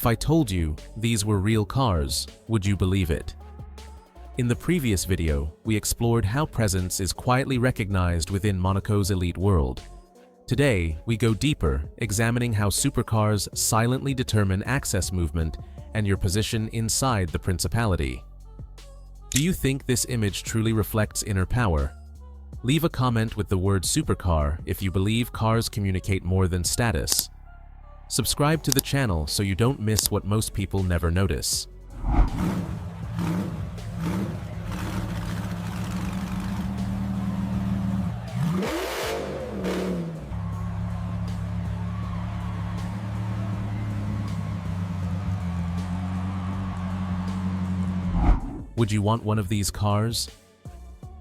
If I told you these were real cars, would you believe it? In the previous video, we explored how presence is quietly recognized within Monaco's elite world. Today, we go deeper, examining how supercars silently determine access movement and your position inside the principality. Do you think this image truly reflects inner power? Leave a comment with the word supercar if you believe cars communicate more than status. Subscribe to the channel so you don't miss what most people never notice. Would you want one of these cars?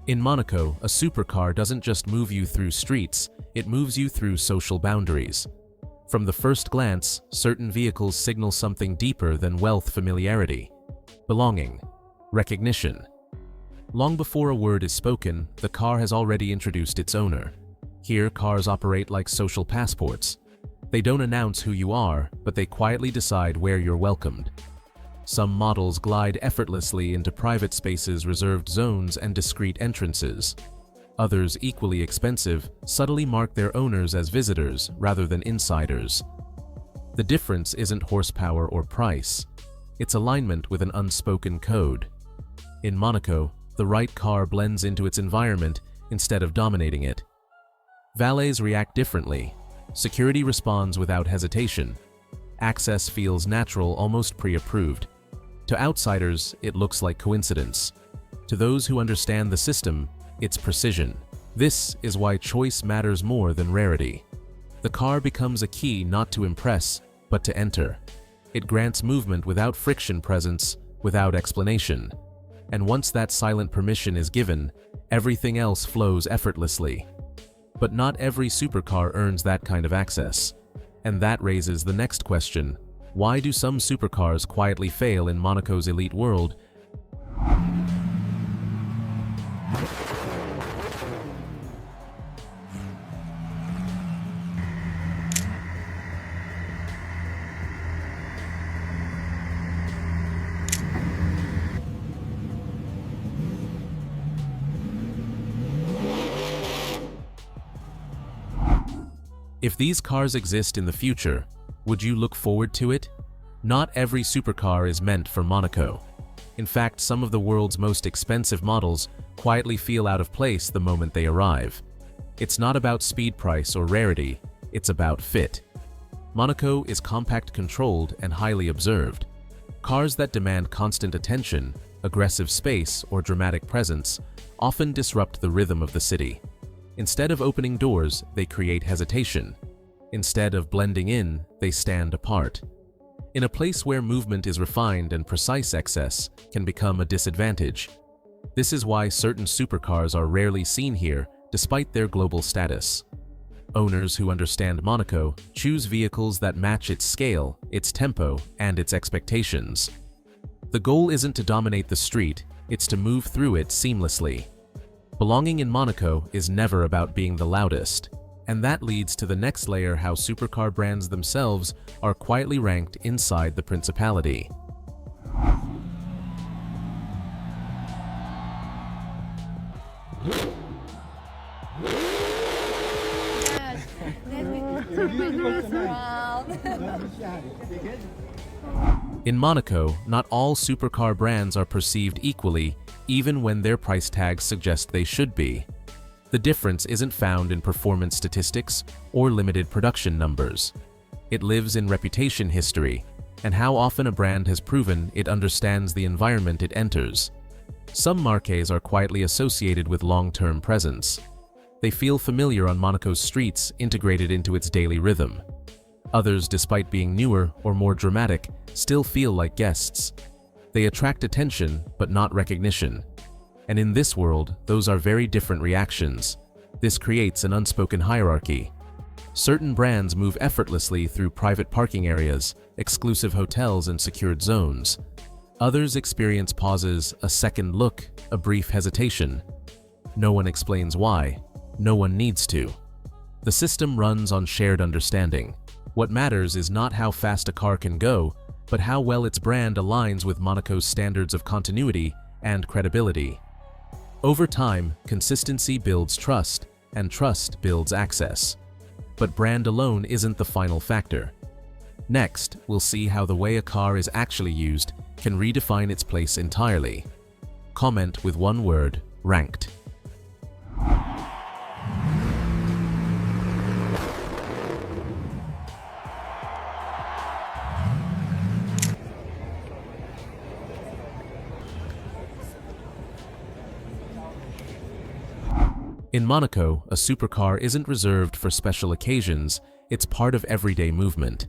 In Monaco, a supercar doesn't just move you through streets, it moves you through social boundaries. From the first glance, certain vehicles signal something deeper than wealth, familiarity, belonging, recognition. Long before a word is spoken, the car has already introduced its owner. Here, cars operate like social passports. They don't announce who you are, but they quietly decide where you're welcomed. Some models glide effortlessly into private spaces, reserved zones, and discreet entrances. Others, equally expensive, subtly mark their owners as visitors rather than insiders. The difference isn't horsepower or price. It's alignment with an unspoken code. In Monaco, the right car blends into its environment instead of dominating it. Valets react differently. Security responds without hesitation. Access feels natural, almost pre-approved. To outsiders, it looks like coincidence. To those who understand the system, it's precision. This is why choice matters more than rarity. The car becomes a key not to impress, but to enter. It grants movement without friction, presence without explanation. And once that silent permission is given, everything else flows effortlessly. But not every supercar earns that kind of access. And that raises the next question. Why do some supercars quietly fail in Monaco's elite world? If these cars exist in the future, would you look forward to it? Not every supercar is meant for Monaco. In fact, some of the world's most expensive models quietly feel out of place the moment they arrive. It's not about speed, price, or rarity, it's about fit. Monaco is compact, controlled, and highly observed. Cars that demand constant attention, aggressive space, or dramatic presence often disrupt the rhythm of the city. Instead of opening doors, they create hesitation. Instead of blending in, they stand apart. In a place where movement is refined and precise, excess can become a disadvantage. This is why certain supercars are rarely seen here, despite their global status. Owners who understand Monaco choose vehicles that match its scale, its tempo, and its expectations. The goal isn't to dominate the street, it's to move through it seamlessly. Belonging in Monaco is never about being the loudest. And that leads to the next layer: how supercar brands themselves are quietly ranked inside the principality. In Monaco, not all supercar brands are perceived equally, even when their price tags suggest they should be. The difference isn't found in performance statistics or limited production numbers. It lives in reputation, history, and how often a brand has proven it understands the environment it enters. Some marques are quietly associated with long-term presence. They feel familiar on Monaco's streets, integrated into its daily rhythm. Others, despite being newer or more dramatic, still feel like guests. They attract attention, but not recognition. And in this world, those are very different reactions. This creates an unspoken hierarchy. Certain brands move effortlessly through private parking areas, exclusive hotels, and secured zones. Others experience pauses, a second look, a brief hesitation. No one explains why. No one needs to. The system runs on shared understanding. What matters is not how fast a car can go, but how well its brand aligns with Monaco's standards of continuity and credibility. Over time, consistency builds trust, and trust builds access. But brand alone isn't the final factor. Next, we'll see how the way a car is actually used can redefine its place entirely. Comment with one word: ranked. In Monaco, a supercar isn't reserved for special occasions, it's part of everyday movement.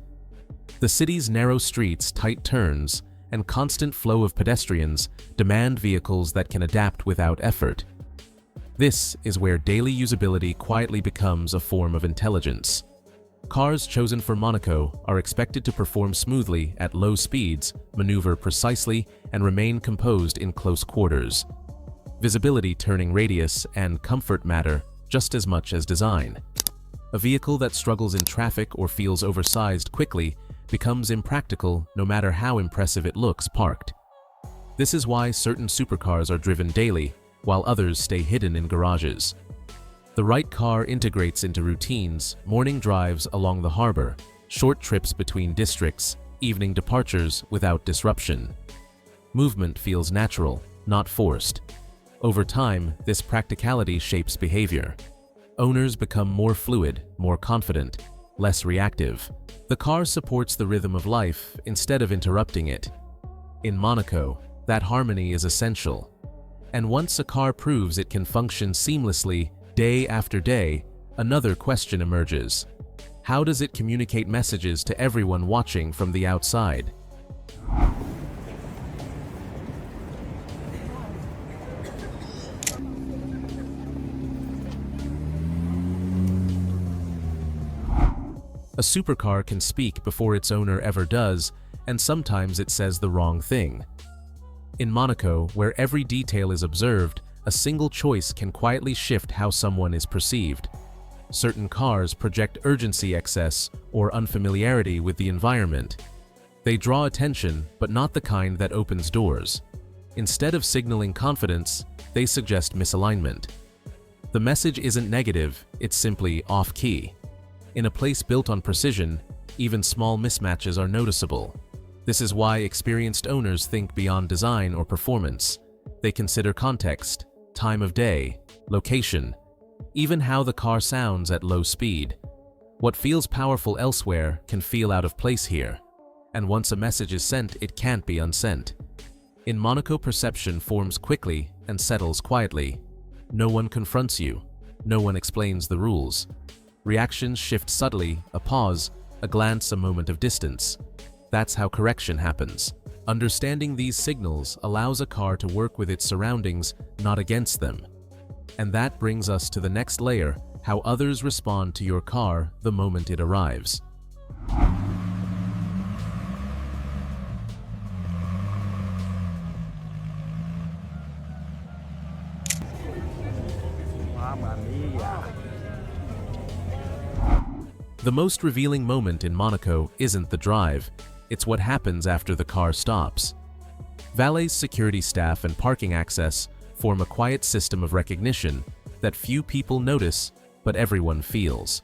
The city's narrow streets, tight turns, and constant flow of pedestrians demand vehicles that can adapt without effort. This is where daily usability quietly becomes a form of intelligence. Cars chosen for Monaco are expected to perform smoothly at low speeds, maneuver precisely, and remain composed in close quarters. Visibility, turning radius, and comfort matter just as much as design. A vehicle that struggles in traffic or feels oversized quickly becomes impractical no matter how impressive it looks parked. This is why certain supercars are driven daily, while others stay hidden in garages. The right car integrates into routines, morning drives along the harbor, short trips between districts, evening departures without disruption. Movement feels natural, not forced. Over time, this practicality shapes behavior. Owners become more fluid, more confident, less reactive. The car supports the rhythm of life instead of interrupting it. In Monaco, that harmony is essential. And once a car proves it can function seamlessly day after day, another question emerges. How does it communicate messages to everyone watching from the outside? A supercar can speak before its owner ever does, and sometimes it says the wrong thing. In Monaco, where every detail is observed, a single choice can quietly shift how someone is perceived. Certain cars project urgency excess or unfamiliarity with the environment. They draw attention, but not the kind that opens doors. Instead of signaling confidence, they suggest misalignment. The message isn't negative, it's simply off-key. In a place built on precision, even small mismatches are noticeable. This is why experienced owners think beyond design or performance. They consider context, time of day, location, even how the car sounds at low speed. What feels powerful elsewhere can feel out of place here, and once a message is sent, it can't be unsent. In Monaco, perception forms quickly and settles quietly. No one confronts you. No one explains the rules. Reactions shift subtly, a pause, a glance, a moment of distance. That's how correction happens. Understanding these signals allows a car to work with its surroundings, not against them. And that brings us to the next layer: how others respond to your car the moment it arrives. The most revealing moment in Monaco isn't the drive, it's what happens after the car stops. Valets' security staff and parking access form a quiet system of recognition that few people notice, but everyone feels.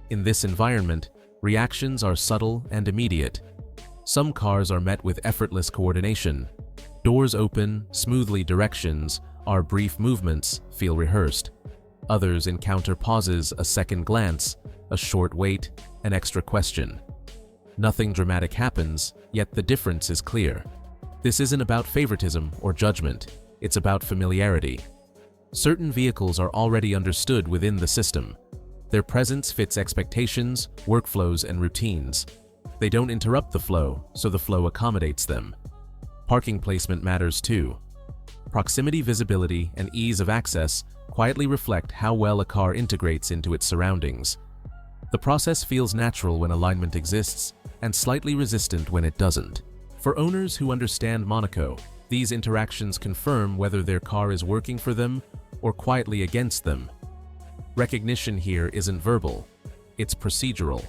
In this environment, reactions are subtle and immediate. Some cars are met with effortless coordination. Doors open, smoothly, directions, our brief movements feel rehearsed. Others encounter pauses, a second glance, a short wait, an extra question. Nothing dramatic happens, yet the difference is clear. This isn't about favoritism or judgment, it's about familiarity. Certain vehicles are already understood within the system. Their presence fits expectations, workflows, and routines. They don't interrupt the flow, so the flow accommodates them. Parking placement matters too. Proximity, visibility, and ease of access quietly reflect how well a car integrates into its surroundings. The process feels natural when alignment exists, and slightly resistant when it doesn't. For owners who understand Monaco, these interactions confirm whether their car is working for them or quietly against them. Recognition here isn't verbal, it's procedural.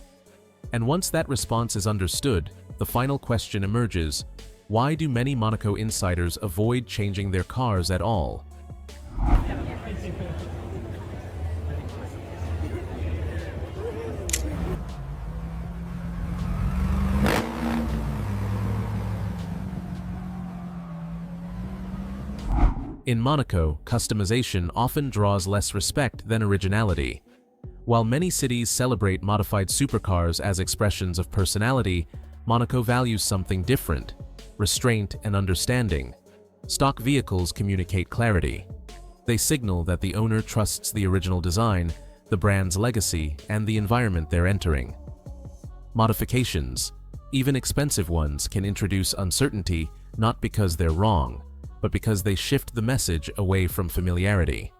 And once that response is understood, the final question emerges: why do many Monaco insiders avoid changing their cars at all? In Monaco, customization often draws less respect than originality. While many cities celebrate modified supercars as expressions of personality, Monaco values something different: restraint and understanding. Stock vehicles communicate clarity. They signal that the owner trusts the original design, the brand's legacy, and the environment they're entering. Modifications, even expensive ones, can introduce uncertainty, not because they're wrong, but because they shift the message away from familiarity.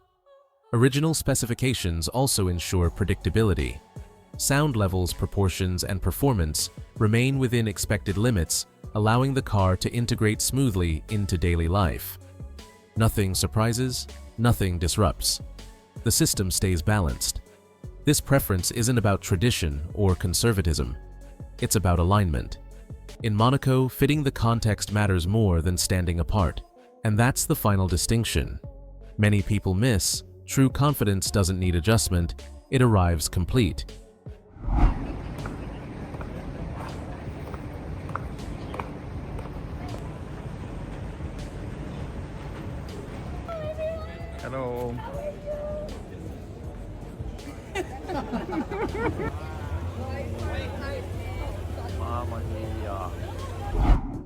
Original specifications also ensure predictability. Sound levels, proportions, and performance remain within expected limits, allowing the car to integrate smoothly into daily life. Nothing surprises, nothing disrupts. The system stays balanced. This preference isn't about tradition or conservatism. It's about alignment. In Monaco, fitting the context matters more than standing apart. And that's the final distinction. Many people miss: true confidence doesn't need adjustment, it arrives complete. Hello. Mamma mia.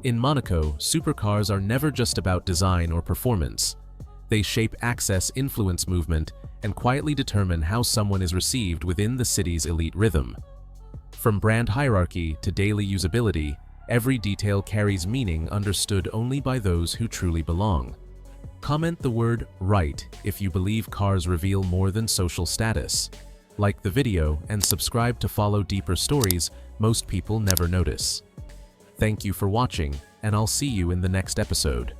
In Monaco, supercars are never just about design or performance. They shape access, influence movement, and quietly determine how someone is received within the city's elite rhythm. From brand hierarchy to daily usability, every detail carries meaning understood only by those who truly belong. Comment the word "right" if you believe cars reveal more than social status. Like the video and subscribe to follow deeper stories most people never notice. Thank you for watching, and I'll see you in the next episode.